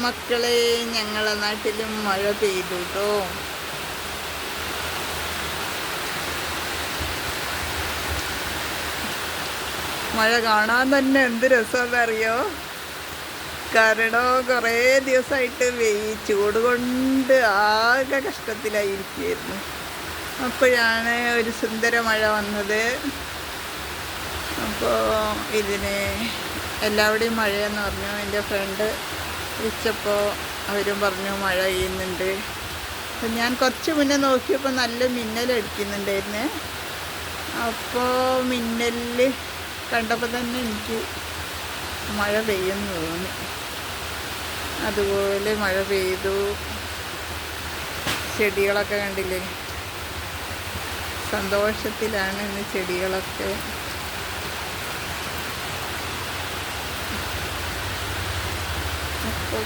മക്കളെ, ഞങ്ങളെ നാട്ടിലും മഴ പെയ്തു കേട്ടോ. മഴ കാണാൻ തന്നെ എന്ത് രസമെന്നറിയോ. കാരണം കുറേ ദിവസമായിട്ട് ചൂട് കൊണ്ട് ആകെ കഷ്ടത്തിലായിരിക്കുകയായിരുന്നു. അപ്പോഴാണ് ഒരു സുന്ദര മഴ വന്നത്. അപ്പോൾ ഇതിന് എല്ലാവരുടെയും മഴയെന്ന് പറഞ്ഞു. എൻ്റെ ഫ്രണ്ട് വിളിച്ചപ്പോൾ അവരും പറഞ്ഞു മഴ പെയ്യുന്നുണ്ട്. അപ്പം ഞാൻ കുറച്ച് മുന്നേ നോക്കിയപ്പോൾ നല്ല മിന്നലടിക്കുന്നുണ്ടായിരുന്നേ. അപ്പോൾ മിന്നലിൽ കണ്ടപ്പോൾ തന്നെ എനിക്ക് മഴ പെയ്യുമെന്ന് തോന്നി. അതുപോലെ മഴ പെയ്തു. ചെടികളൊക്കെ കണ്ടില്ലേ, സന്തോഷത്തിലാണ് ഇന്ന് ചെടികളൊക്കെ. അപ്പോൾ